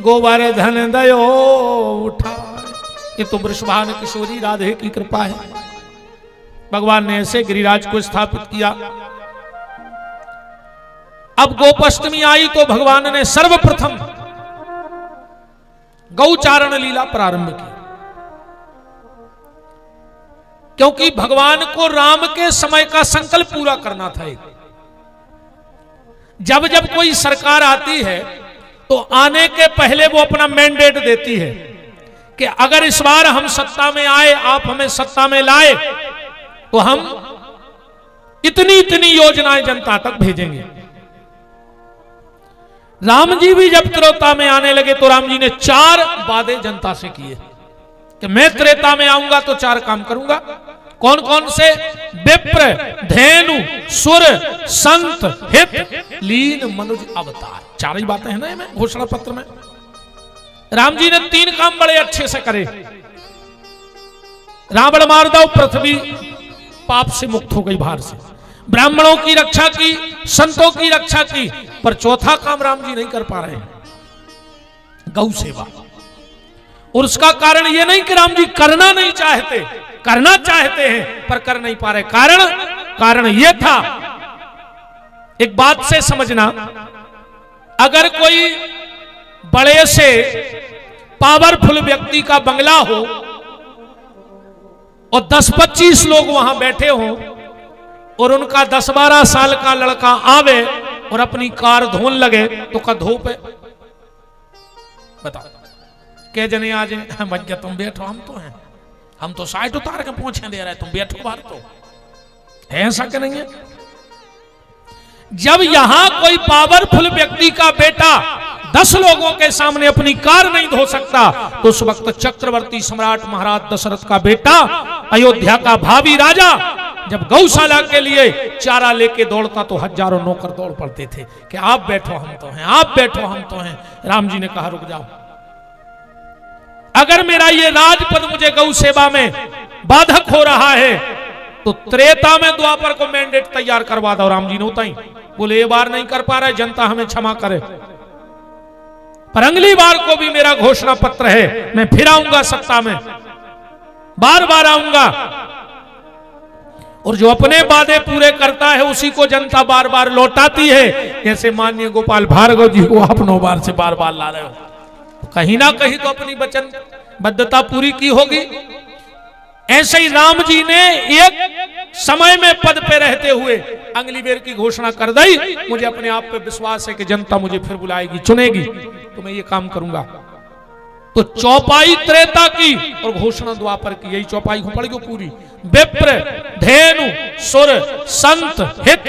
गोवर्धन दयो उठा। ये तो वृषभान किशोरी राधे की कृपा है। भगवान ने ऐसे गिरिराज को स्थापित किया। अब गोपाष्टमी आई तो भगवान ने सर्वप्रथम गौचारण लीला प्रारंभ की, क्योंकि भगवान को राम के समय का संकल्प पूरा करना था। जब जब कोई सरकार आती है तो आने के पहले वो अपना मैंडेट देती है कि अगर इस बार हम सत्ता में आए, आप हमें सत्ता में लाए, तो हम इतनी इतनी योजनाएं जनता तक भेजेंगे। राम जी भी जब त्रेता में आने लगे तो राम जी ने 4 वादे जनता से किए कि मैं त्रेता में आऊंगा तो 4 काम करूंगा। कौन कौन से? विप्र, धेनु, सुर, संत, हित, लीन, मनुज, अवतार। 4 ही बातें हैं ना में घोषणा पत्र में। राम जी ने 3 काम बड़े अच्छे से करे। रावण मार दो, पृथ्वी पाप से मुक्त हो गई, बाहर से। ब्राह्मणों की रक्षा की, संतों की रक्षा की, पर चौथा काम राम जी नहीं कर पा रहे हैं, गौ सेवा। और उसका कारण यह नहीं कि राम जी करना नहीं चाहते, करना चाहते हैं पर कर नहीं पा रहे। कारण यह था, एक बात से समझना, अगर कोई बड़े से पावरफुल व्यक्ति का बंगला हो और 10-25 लोग वहां बैठे हों और उनका 10-12 साल का लड़का आवे और अपनी कार धोन लगे, तो का धो पे बताओ के जने आज भैया तुम बैठो, हम तो साइड उतार के पहुंचे दे रहे, तुम बैठो बाहर। तो है ऐसा कि नहीं है? जब यहां कोई पावरफुल व्यक्ति का बेटा 10 लोगों के सामने अपनी कार नहीं धो सकता, तो उस वक्त चक्रवर्ती सम्राट महाराज दशरथ का बेटा, अयोध्या का भावी राजा, जब गौशाला के लिए चारा लेके दौड़ता तो हजारों नौकर दौड़ पड़ते थे कि आप बैठो हम तो हैं, आप बैठो हम तो हैं। राम जी ने कहा रुक जाओ, अगर मेरा ये राजपद मुझे गौ सेवा में बाधक हो रहा है तो त्रेता में द्वापर को मैंडेट तैयार करवा दो। राम जी ने उताई बोले ये बार नहीं कर पा रहे, जनता हमें क्षमा करे, पर अगली बार को भी मेरा घोषणा पत्र है, मैं फिर आऊंगा सत्ता में, बार बार आऊंगा। और जो अपने वादे पूरे करता है उसी को जनता बार बार लौटाती है। जैसे माननीय गोपाल भार्गव जी को आप 9 बार से बार बार ला रहे हो, तो कहीं ना कहीं तो अपनी वचनबद्धता पूरी की होगी। ऐसे ही राम जी ने एक समय में पद पे रहते हुए अगली बेर की घोषणा कर दी, मुझे अपने आप पे विश्वास है कि जनता मुझे फिर बुलाएगी, चुनेगी, तो मैं ये काम करूंगा। तो चौपाई त्रेता की और घोषणा द्वापर की, यही चौपाई हो पड़ी पूरी। विप्र, धेनु, सुर, संत, हित,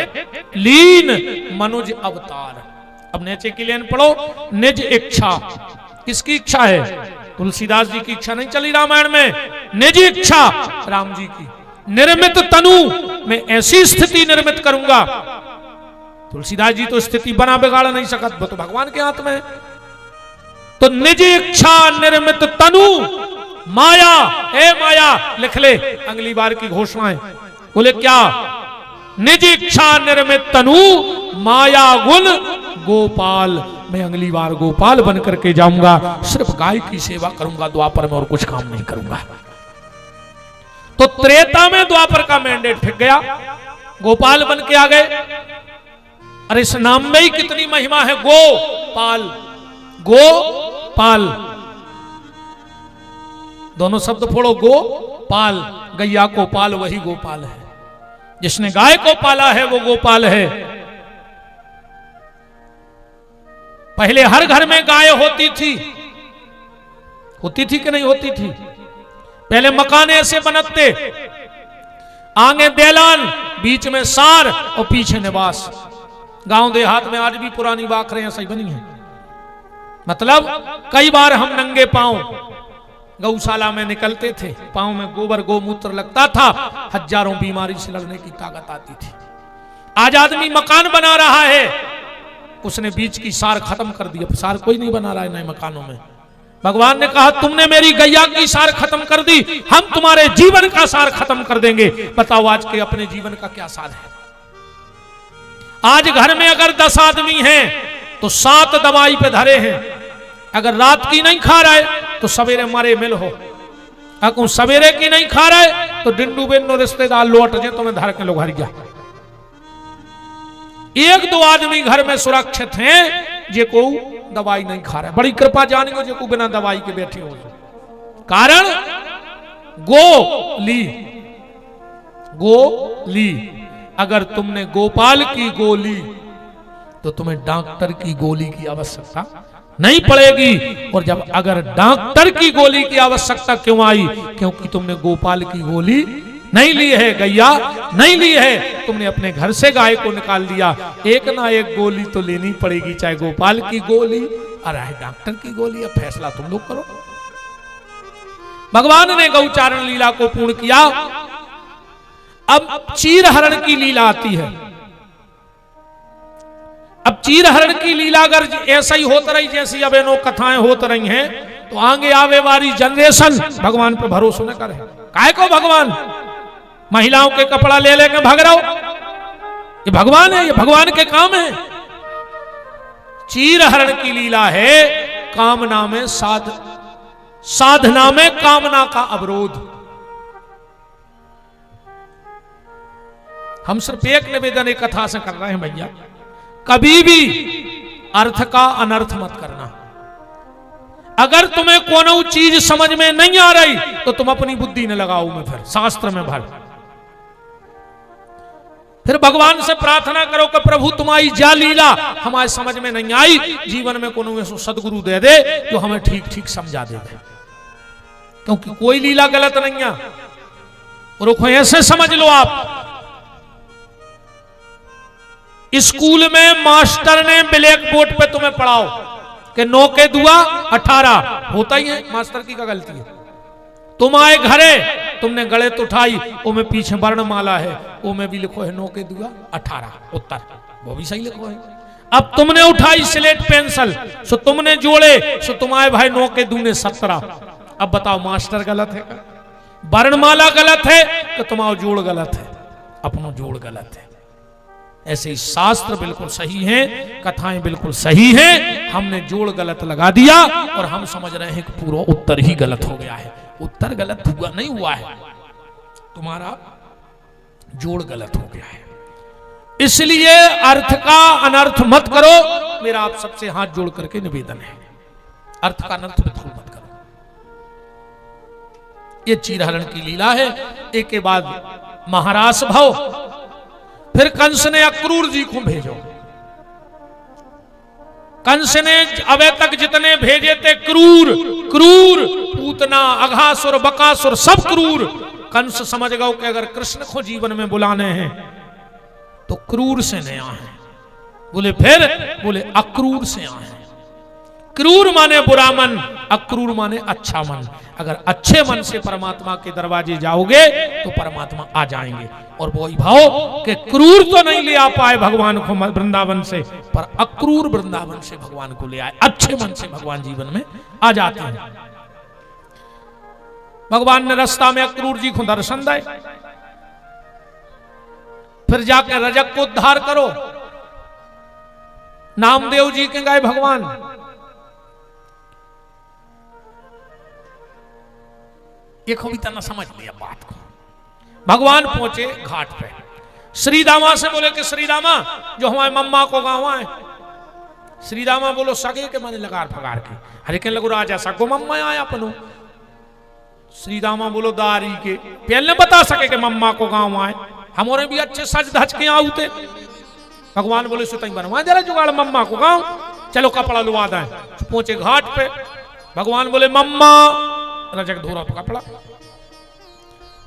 लीन, मनुज, अवतार। अब नीचे की लाइन पढ़ो, निज इच्छा। किसकी इच्छा है? तुलसीदास जी की इच्छा नहीं चली रामायण में, निज इच्छा राम जी की। निर्मित तनु, मैं ऐसी स्थिति निर्मित करूंगा। तुलसीदास जी तो स्थिति बना बिगाड़ नहीं सकत, वो तो भगवान के हाथ में है। तो निज इच्छा निर्मित तनु माया, ए माया लिख ले अगली बार की घोषणा है। बोले क्या? निज इच्छा निर्मित तनु माया गुण गोपाल। मैं अगली बार गोपाल बन करके जाऊंगा, सिर्फ गाय की सेवा करूंगा द्वापर में, और कुछ काम नहीं करूंगा। तो त्रेता में द्वापर का मैंडेट फिक गया, गोपाल बन के आ गए। अरे इस नाम में ही कितनी महिमा है, गोपाल, गोपाल, दोनों शब्द फोड़ो, गोपाल। गैया को पाल वही गोपाल है, जिसने गाय को पाला है वो गोपाल है। पहले हर घर में गाय होती थी कि नहीं होती थी? पहले मकान ऐसे बनते, आगे देलान, बीच में सार और पीछे निवास। गांव देहात में आज भी पुरानी बाखरें ऐसी बनी है। मतलब कई बार हम नंगे पांव गौशाला में निकलते थे, पांव में गोबर गोमूत्र लगता था, हजारों बीमारी से लड़ने की ताकत आती थी। आज आदमी मकान बना रहा है, उसने बीच की सार खत्म कर दी, अब सार कोई नहीं बना रहा है नए मकानों में। भगवान ने कहा तुमने मेरी गैया की सार खत्म कर दी, हम तुम्हारे जीवन का सार खत्म कर देंगे। बताओ आज के अपने जीवन का क्या सार है? आज घर में अगर 10 आदमी हैं तो 7 दवाई पे धरे हैं। अगर रात की नहीं खा रहे तो सवेरे मरे मिल हो, अगर सवेरे की नहीं खा रहे तो डिंडू बिन्नो रिश्तेदार लौट जाए तुम्हें धर के लोग हर गया। एक दो आदमी घर में सुरक्षित हैं जे को दवाई नहीं खा रहा, बड़ी कृपा जानियो जे को बिना दवाई के बैठे हो। कारण गोली, अगर तुमने गोपाल की गोली तो तुम्हें डॉक्टर की गोली की आवश्यकता नहीं पड़ेगी। और जब अगर डॉक्टर की गोली की आवश्यकता क्यों आई, क्योंकि तुमने गोपाल की गोली नहीं ली है, गैया नहीं ली है, तुमने अपने घर से गाय को निकाल दिया। एक ना एक गोली तो लेनी पड़ेगी, चाहे गोपाल की गोली और डॉक्टर की गोली। अब फैसला तुम लोग करो। भगवान ने गौचारण लीला को पूर्ण किया। अब चीरहरण की लीला आती है। अब चीरहरण की लीला अगर ऐसा ही होता रही जैसी अब एनो कथाएं होत रही हैं तो आगे आवे वाली जनरेशन भगवान पे भरोसा न करे। काय को भगवान महिलाओं के कपड़ा ले लेके भाग रहा हो, ये भगवान है, ये भगवान के काम है। चीरहरण की लीला है कामना में साधना में कामना का अवरोध। हम सिर्फ एक निवेदन एक कथा से कर रहे हैं भैया, कभी भी अर्थ का अनर्थ मत करना। अगर तुम्हें कोनो चीज समझ में नहीं आ रही तो तुम अपनी बुद्धि न लगाओ में, फिर शास्त्र में भर, फिर भगवान से प्रार्थना करो कि प्रभु तुम्हारी जा लीला हमारे समझ में नहीं आई, जीवन में कोनो ऐसा सदगुरु दे दे जो हमें ठीक ठीक समझा दे। क्योंकि कोई लीला गलत नहीं है। और ऐसे समझ लो, आप स्कूल में मास्टर ने ब्लैक बोर्ड पे तुम्हें पढ़ाओ कि 9 के दुआ 18 होता ही है, मास्टर की क्या गलती है। तुम आए घरे, तुमने गलत उठाई, वो में पीछे वर्णमाला है, वो में भी लिखो है 9 के दुआ 18 उत्तर, वो भी सही लिखो है। अब तुमने उठाई स्लेट पेंसिल, सो तुमने जोड़े, सो तुम्हारे भाई 9 के दूने 17। अब बताओ मास्टर गलत है, वर्णमाला गलत है कि तुम्हारा जोड़ गलत है, अपना जोड़ गलत है। ऐसे ही शास्त्र बिल्कुल सही हैं, कथाएं बिल्कुल सही हैं, हमने जोड़ गलत लगा दिया और हम समझ रहे हैं कि पूरा उत्तर ही गलत हो गया है। उत्तर गलत हुआ नहीं हुआ है, तुम्हारा जोड़ गलत हो गया है। इसलिए अर्थ का अनर्थ मत करो, मेरा आप सबसे हाथ जोड़ करके निवेदन है, अर्थ का अनर्थ बिल्कुल मत करो। ये चीरहरण की लीला है। एक के बाद महारास भाव, फिर कंस ने अक्रूर जी को भेजो। कंस ने अबे तक जितने भेजे थे क्रूर, पूतना, अघासुर, बकासुर, सब क्रूर। कंस समझ गया कि अगर कृष्ण को जीवन में बुलाने हैं तो क्रूर से नया है। बोले फिर, बोले अक्रूर से आए। क्रूर माने बुरा मन, अक्रूर माने अच्छा मन। अगर अच्छे मन से परमात्मा के दरवाजे जाओगे तो परमात्मा आ जाएंगे। और वही भाव कि क्रूर तो नहीं ले आ पाए भगवान को वृंदावन से, पर अक्रूर वृंदावन से भगवान को ले आए। अच्छे मन से भगवान जीवन में आ जाते हैं। भगवान ने रास्ता में अक्रूर जी को दर्शन दिए, फिर जाकर रजक को उद्धार करो। नामदेव जी के गए भगवान, एक भी तना समझ लिया बात को। भगवान पहुंचे घाट पे, श्री दामा से बोले कि श्री दामा जो हमारे मम्मा को गाँव आए। श्री दामा बोलो सगे के मैंने लगार फगार के, हरे के लगो राजा सगो मम्मा आया अपनो। श्री दामा बोलो दारी के पहले बता सके कि मम्मा को गाँव आए, हमारे भी अच्छे सज धज के आते। भगवान बोले सुतई बनवा जरा जुगाड़ मम्मा को गाँव, चलो कपड़ा लुवा दें। पहुंचे घाट पे, भगवान बोले मम्मा, रजक धोरा कपड़ा।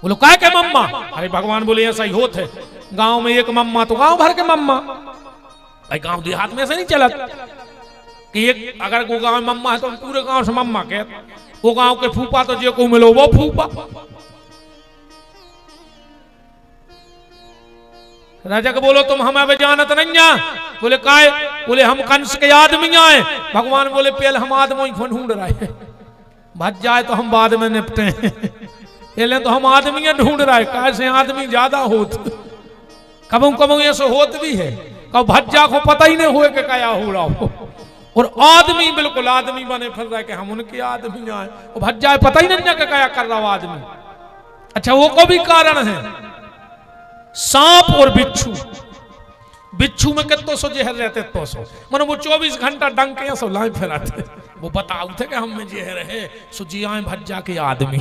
बोलो काय के मम्मा? अरे भगवान बोले ऐसा ही होत है, गांव में एक मम्मा तो गांव भर के मम्मा। भाई गांव देहात में ऐसे नहीं चला कि एक अगर वो गांव में मम्मा है तो पूरे गांव से मम्मा कहते, वो गांव के फूफा तो जो को मिलो वो फूफा। रजक बोलो तुम हमें जानत नहीं आ? बोले काय? बोले हम कंस के आदमी आए। भगवान बोले पहले हम आदमी को ढूंढ रहे, भज जाए तो हम बाद में निपटे हैं, पहले तो हम आदमी ढूंढ रहे। कैसे आदमी ज्यादा होत, कबू कबू ऐसे होत भी है, कब भज्जा को पता ही नहीं हुए कि क्या हो रहा हो। और आदमी बिल्कुल आदमी बने फिर रहा कि हम उनके आदमी आए, वो भज जाए, पता ही नहीं कि क्या कर रहा वो आदमी। अच्छा वो को भी कारण है, सांप और बिच्छू। बिच्छू में कितो सो जहर रहते, तो सो मन वो 24 घंटा डंके सो लाए फिराते, वो बताऊ थे कि हम में जहर है, सो जी आए भज जा के आदमी।